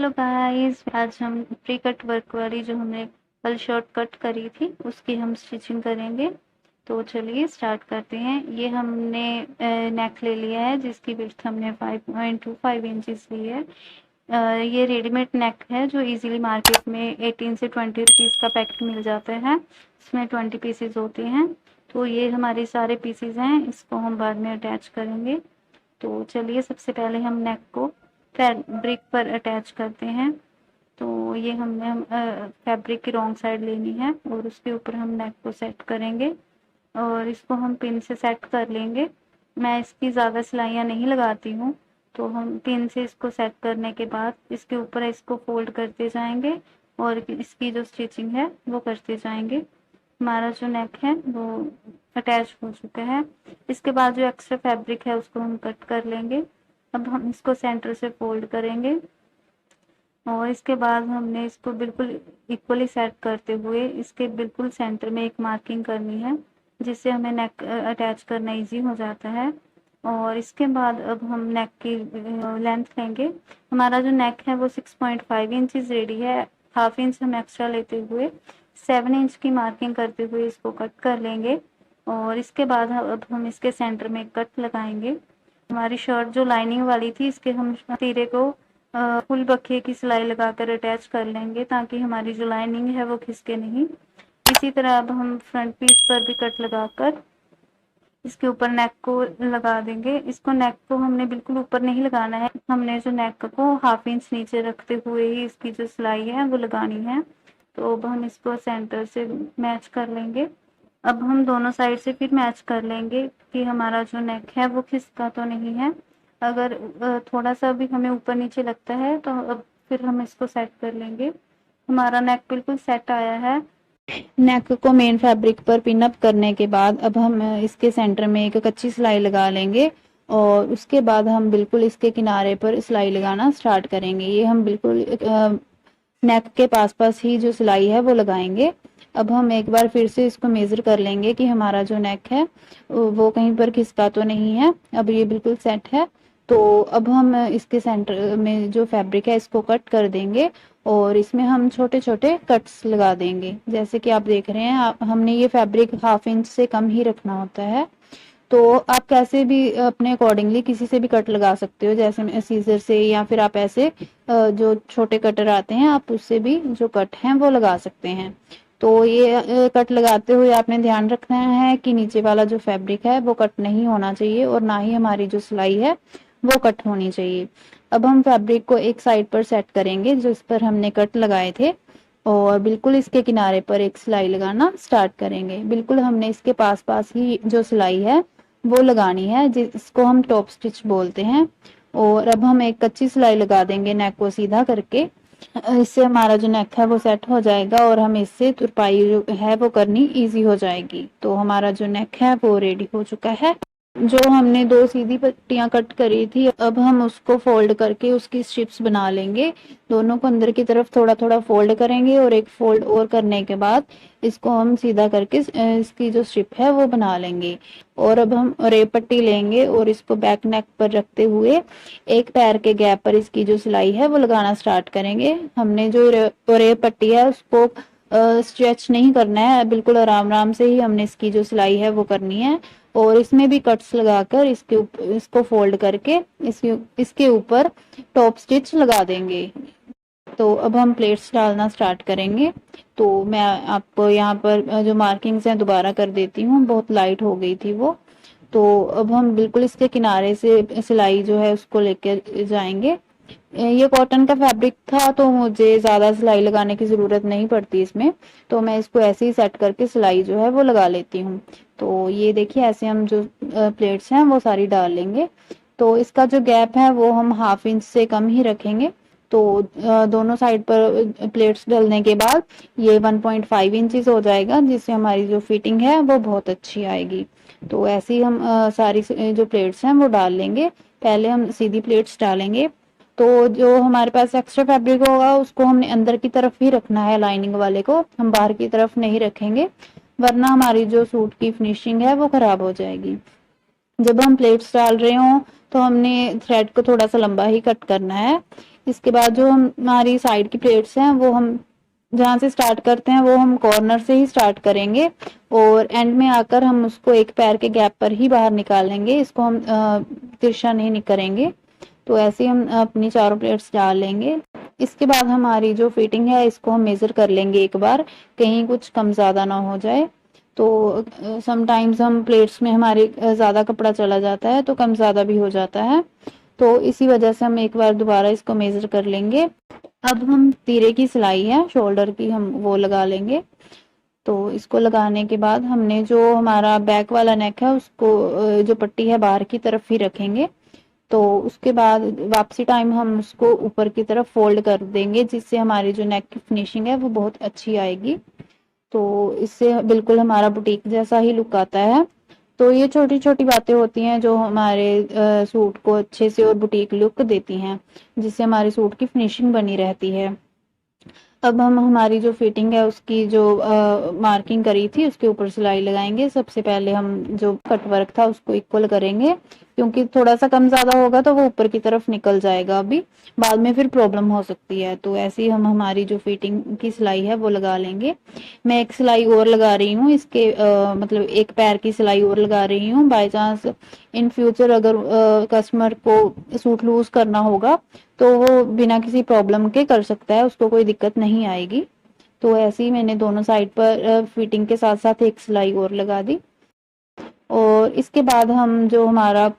Hello guys, आज हम pre cut work वाली जो हमने कल शर्ट कट करी थी उसकी हम स्टिचिंग करेंगे। तो चलिए स्टार्ट करते हैं। ये हमने नेक ले लिया है जिसकी विड्थ हमने 5.25 इंचेस ली है। ये रेडीमेड नेक है जो इजीली मार्केट में 18 से 20 रुपीज़ का पैकेट मिल जाता है। इसमें 20 पीसेज होते हैं। तो ये हमारे सारे पीसेज हैं, इसको हम बाद में अटैच करेंगे। तो चलिए सबसे पहले हम नेक को फैब्रिक पर अटैच करते हैं। तो ये हमने फैब्रिक की रॉन्ग साइड लेनी है और उसके ऊपर हम नेक को सेट करेंगे और इसको हम पिन से सेट कर लेंगे। मैं इसकी ज़्यादा सिलाइयाँ नहीं लगाती हूँ, तो हम पिन से इसको सेट करने के बाद इसके ऊपर इसको फोल्ड करते जाएंगे और इसकी जो स्टिचिंग है वो करते जाएंगे। हमारा जो नेक है वो अटैच हो चुका है। इसके बाद जो एक्स्ट्रा फैब्रिक है उसको हम कट कर लेंगे। अब हम इसको सेंटर से फोल्ड करेंगे और इसके बाद हमने इसको बिल्कुल इक्वली सेट करते हुए इसके बिल्कुल सेंटर में एक मार्किंग करनी है, जिससे हमें नेक अटैच करना इजी हो जाता है। और इसके बाद अब हम नेक की लेंथ लेंगे। हमारा जो नेक है वो 6.5 इंचेस रेडी है। हाफ इंच हम एक्स्ट्रा लेते हुए 7 इंच की मार्किंग करते हुए इसको कट कर लेंगे और इसके बाद अब हम इसके सेंटर में कट लगाएंगे। हमारी शर्ट जो लाइनिंग वाली थी इसके हम तीरे को फुल बक्खे की सिलाई लगाकर अटैच कर लेंगे ताकि हमारी जो लाइनिंग है वो खिसके नहीं। इसी तरह अब हम फ्रंट पीस पर भी कट लगाकर इसके ऊपर नेक को लगा देंगे। इसको नेक को हमने बिल्कुल ऊपर नहीं लगाना है, हमने जो नेक को हाफ इंच नीचे रखते हुए ही इसकी जो सिलाई है वो लगानी है। तो अब हम इसको सेंटर से मैच कर लेंगे। अब हम दोनों साइड से फिर मैच कर लेंगे कि हमारा जो नेक है वो खिसका तो नहीं है। अगर थोड़ा सा भी हमें ऊपर नीचे लगता है तो अब फिर हम इसको सेट कर लेंगे। हमारा नेक बिल्कुल सेट आया है। नेक को मेन फैब्रिक पर पिन अप करने के बाद अब हम इसके सेंटर में एक कच्ची सिलाई लगा लेंगे और उसके बाद हम बिल्कुल इसके किनारे पर सिलाई लगाना स्टार्ट करेंगे। ये हम बिल्कुल नेक के पास पास ही जो सिलाई है वो लगाएंगे। अब हम एक बार फिर से इसको मेजर कर लेंगे कि हमारा जो नेक है वो कहीं पर खिसका तो नहीं है। अब ये बिल्कुल सेट है। तो अब हम इसके सेंटर में जो फैब्रिक है इसको कट कर देंगे और इसमें हम छोटे छोटे कट्स लगा देंगे। जैसे कि आप देख रहे हैं, हमने ये फैब्रिक हाफ इंच से कम ही रखना होता है। तो आप कैसे भी अपने अकॉर्डिंगली किसी से भी कट लगा सकते हो, जैसे सीजर से या फिर आप ऐसे जो छोटे कटर आते हैं आप उससे भी जो कट हैं वो लगा सकते हैं। तो ये कट लगाते हुए आपने ध्यान रखना है कि नीचे वाला जो फैब्रिक है वो कट नहीं होना चाहिए और ना ही हमारी जो सिलाई है वो कट होनी चाहिए। अब हम फैब्रिक को एक साइड पर सेट करेंगे जिस पर हमने कट लगाए थे और बिल्कुल इसके किनारे पर एक सिलाई लगाना स्टार्ट करेंगे। बिल्कुल हमने इसके पास पास ही जो सिलाई है वो लगानी है, जिसको हम टॉप स्टिच बोलते हैं। और अब हम एक कच्ची सिलाई लगा देंगे नेक को सीधा करके। इससे हमारा जो नेक है वो सेट हो जाएगा और हमें इससे तुरपाई जो है वो करनी इजी हो जाएगी। तो हमारा जो नेक है वो रेडी हो चुका है। जो हमने दो सीधी पट्टियां कट करी थी अब हम उसको फोल्ड करके उसकी स्ट्रिप्स बना लेंगे। दोनों को अंदर की तरफ थोड़ा थोड़ा फोल्ड करेंगे और एक फोल्ड और करने के बाद इसको हम सीधा करके इसकी जो स्ट्रिप है वो बना लेंगे। और अब हम रेप पट्टी लेंगे और इसको बैक नेक पर रखते हुए एक पैर के गैप पर इसकी जो सिलाई है वो लगाना स्टार्ट करेंगे। हमने जो रेप पट्टी है उसको स्ट्रेच नहीं करना है, बिल्कुल आराम आराम से ही हमने इसकी जो सिलाई है वो करनी है। और इसमें भी कट्स लगाकर इसको फोल्ड करके इसके ऊपर टॉप स्टिच लगा देंगे। तो अब हम प्लेट्स डालना स्टार्ट करेंगे। तो मैं आपको यहाँ पर जो मार्किंग्स हैं दोबारा कर देती हूँ, बहुत लाइट हो गई थी वो। तो अब हम बिल्कुल इसके किनारे से सिलाई जो है उसको लेकर जाएंगे। ये कॉटन का फैब्रिक था तो मुझे ज्यादा सिलाई लगाने की जरूरत नहीं पड़ती इसमें, तो मैं इसको ऐसे ही सेट करके सिलाई जो है वो लगा लेती हूँ। तो ये देखिए ऐसे हम जो प्लेट्स हैं वो सारी डाल लेंगे। तो इसका जो गैप है वो हम हाफ इंच से कम ही रखेंगे। तो दोनों साइड पर प्लेट्स डालने के बाद ये 1.5 इंचेस हो जाएगा, जिससे हमारी जो फिटिंग है वो बहुत अच्छी आएगी। तो ऐसे ही हम सारी जो प्लेट्स हैं वो डाल लेंगे। पहले हम सीधी प्लेट्स डालेंगे। तो जो हमारे पास एक्स्ट्रा फैब्रिक होगा उसको हमने अंदर की तरफ ही रखना है, लाइनिंग वाले को हम बाहर की तरफ नहीं रखेंगे, वरना हमारी जो सूट की फिनिशिंग है वो खराब हो जाएगी। जब हम प्लेट्स डाल रहे हो तो हमने थ्रेड को थोड़ा सा लंबा ही कट करना है। इसके बाद जो हमारी साइड की प्लेट्स हैं वो हम जहाँ से स्टार्ट करते हैं वो हम कॉर्नर से ही स्टार्ट करेंगे और एंड में आकर हम उसको एक पैर के गैप पर ही बाहर निकालेंगे। इसको हम तिरछा नहीं करेंगे। तो ऐसे ही हम अपनी चारों प्लेट्स डाल लेंगे। इसके बाद हमारी जो फिटिंग है इसको हम मेजर कर लेंगे एक बार, कहीं कुछ कम ज़्यादा ना हो जाए। तो समटाइम्स हम प्लेट्स में हमारे ज़्यादा कपड़ा चला जाता है तो कम ज़्यादा भी हो जाता है। तो इसी वजह से हम एक बार दोबारा इसको मेजर कर लेंगे। अब हम तीरे की सिलाई है शोल्डर की हम वो लगा लेंगे। तो इसको लगाने के बाद हमने जो हमारा बैक वाला नेक है उसको जो पट्टी है बाहर की तरफ ही रखेंगे। तो उसके बाद वापसी टाइम हम उसको ऊपर की तरफ फोल्ड कर देंगे, जिससे हमारी जो नेक की फिनिशिंग है वो बहुत अच्छी आएगी। तो इससे बिल्कुल हमारा बुटीक जैसा ही लुक आता है। तो ये छोटी छोटी बातें होती हैं जो हमारे सूट को अच्छे से और बुटीक लुक देती हैं, जिससे हमारे सूट की फिनिशिंग बनी रहती है। अब हम हमारी जो फिटिंग है उसकी जो मार्किंग करी थी उसके ऊपर सिलाई लगाएंगे। सबसे पहले हम जो कट वर्क था उसको इक्वल करेंगे, क्योंकि थोड़ा सा कम ज्यादा होगा तो वो ऊपर की तरफ निकल जाएगा, अभी बाद में फिर प्रॉब्लम हो सकती है। तो ऐसे ही हम हमारी जो फिटिंग की सिलाई है वो लगा लेंगे। मैं एक सिलाई और लगा रही हूँ इसके मतलब एक पैर की सिलाई और लगा रही हूँ। बाय चांस इन फ्यूचर अगर कस्टमर को सूट लूज करना होगा तो वो बिना किसी प्रॉब्लम के कर सकता है, उसको कोई दिक्कत नहीं आएगी। तो ऐसे ही मैंने दोनों साइड पर फिटिंग के साथ साथ एक सिलाई और लगा दी। और इसके बाद हम जो हमारा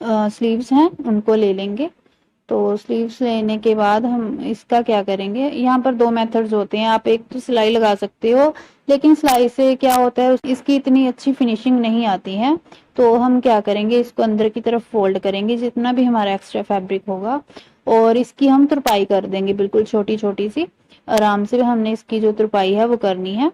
स्लीव्स हैं उनको ले लेंगे। तो स्लीव्स लेने के बाद हम इसका क्या करेंगे, यहाँ पर दो मेथड्स होते हैं। आप एक तो सिलाई लगा सकते हो, लेकिन सिलाई से क्या होता है इसकी इतनी अच्छी फिनिशिंग नहीं आती है। तो हम क्या करेंगे, इसको अंदर की तरफ फोल्ड करेंगे जितना भी हमारा एक्स्ट्रा फैब्रिक होगा, और इसकी हम तुरपाई कर देंगे बिल्कुल छोटी छोटी सी। आराम से हमने इसकी जो तुरपाई है वो करनी है।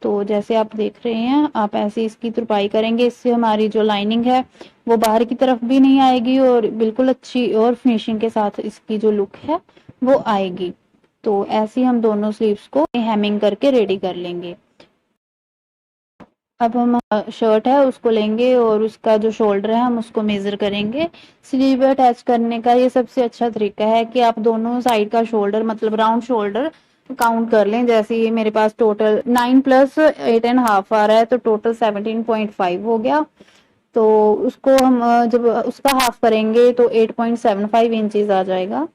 तो जैसे आप देख रहे हैं आप ऐसे इसकी तुरपाई करेंगे, इससे हमारी जो लाइनिंग है वो बाहर की तरफ भी नहीं आएगी और बिल्कुल अच्छी और फिनिशिंग के साथ इसकी जो लुक है वो आएगी। तो ऐसे ही हम दोनों स्लीव्स को हेमिंग करके रेडी कर लेंगे। अब हम शर्ट है उसको लेंगे और उसका जो शोल्डर है हम उसको मेजर करेंगे। स्लीव अटैच करने का ये सबसे अच्छा तरीका है कि आप दोनों साइड का शोल्डर मतलब राउंड शोल्डर काउंट कर लें। जैसे ये मेरे पास टोटल 9 + 8.5 आ रहा है, तो टोटल 17.5 हो गया। तो उसको हम जब उसका हाफ करेंगे तो 8.75 इंचेस आ जाएगा।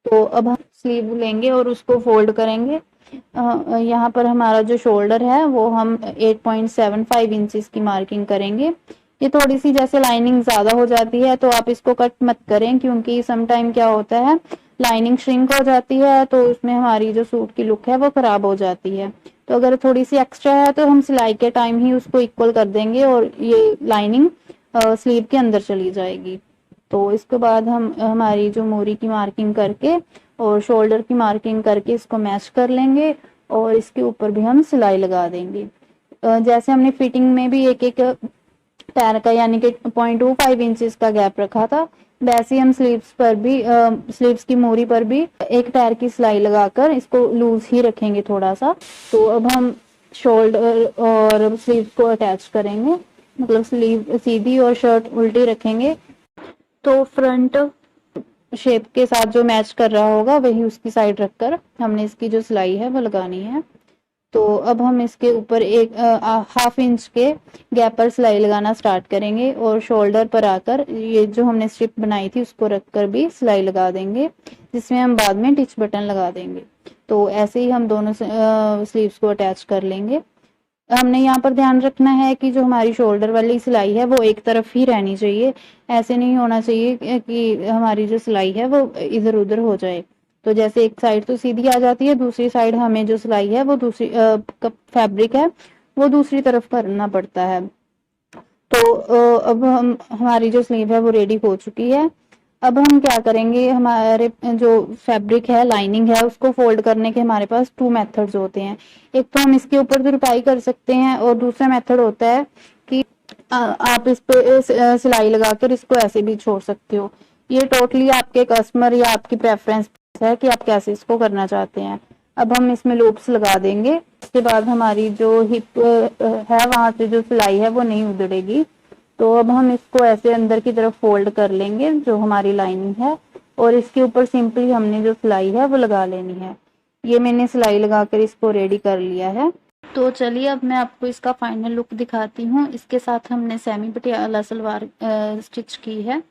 तो अब हम स्लीव लेंगे और उसको फोल्ड करेंगे। यहाँ पर हमारा जो शोल्डर है वो हम 8.75 इंचेस की मार्किंग करेंगे। ये थोड़ी सी जैसे लाइनिंग ज्यादा हो जाती है तो आप इसको कट मत करें, क्योंकि सम टाइम क्या होता है लाइनिंग श्रिंक हो जाती है तो उसमें हमारी जो सूट की लुक है वो खराब हो जाती है। तो अगर थोड़ी सी एक्स्ट्रा है तो हम सिलाई के टाइम ही उसको इक्वल कर देंगे और ये लाइनिंग स्लीव के अंदर चली जाएगी। तो इसके बाद हम हमारी जो मोरी की मार्किंग करके और शोल्डर की मार्किंग करके इसको मैच कर लेंगे और इसके ऊपर भी हम सिलाई लगा देंगे। जैसे हमने फिटिंग में भी एक एक पैर का यानी कि 0.25 इंचेस का गैप रखा था, वैसे ही हम स्लीव्स पर भी स्लीव्स की मोरी पर भी एक पैर की सिलाई लगाकर इसको लूज ही रखेंगे थोड़ा सा। तो अब हम शोल्डर और स्लीव को अटैच करेंगे, मतलब स्लीव सीधी और शर्ट उल्टी रखेंगे। तो फ्रंट शेप के साथ जो मैच कर रहा होगा वही उसकी साइड रखकर हमने इसकी जो सिलाई है वो लगानी है। तो अब हम इसके ऊपर एक ½ इंच के गैप पर सिलाई लगाना स्टार्ट करेंगे और शोल्डर पर आकर ये जो हमने स्ट्रिप बनाई थी उसको रखकर भी सिलाई लगा देंगे, जिसमें हम बाद में टिच बटन लगा देंगे। तो ऐसे ही हम दोनों स्लीव्स को अटैच कर लेंगे। हमने यहाँ पर ध्यान रखना है कि जो हमारी शोल्डर वाली सिलाई है वो एक तरफ ही रहनी चाहिए। ऐसे नहीं होना चाहिए कि हमारी जो सिलाई है वो इधर उधर हो जाए। तो जैसे एक साइड तो सीधी आ जाती है, दूसरी साइड हमें जो सिलाई है वो दूसरी फैब्रिक है वो दूसरी तरफ करना पड़ता है। तो अब हम हमारी जो स्लीव है वो रेडी हो चुकी है। अब हम क्या करेंगे, हमारे जो फैब्रिक है लाइनिंग है उसको फोल्ड करने के हमारे पास 2 मेथड्स होते हैं। एक तो हम इसके ऊपर तुरपाई कर सकते हैं और दूसरा मेथड होता है कि आप इस पे सिलाई लगाकर इसको ऐसे भी छोड़ सकते हो। ये टोटली आपके कस्टमर या आपकी प्रेफरेंस है कि आप कैसे इसको करना चाहते हैं। अब हम इसमें लूप्स लगा देंगे। इसके बाद हमारी जो हिप है वहां से जो सिलाई है वो नहीं उधड़ेगी। तो अब हम इसको ऐसे अंदर की तरफ फोल्ड कर लेंगे जो हमारी लाइनिंग है और इसके ऊपर सिंपली हमने जो सिलाई है वो लगा लेनी है। ये मैंने सिलाई लगाकर इसको रेडी कर लिया है। तो चलिए अब मैं आपको इसका फाइनल लुक दिखाती हूँ। इसके साथ हमने सेमी पटियाला सलवार स्टिच की है।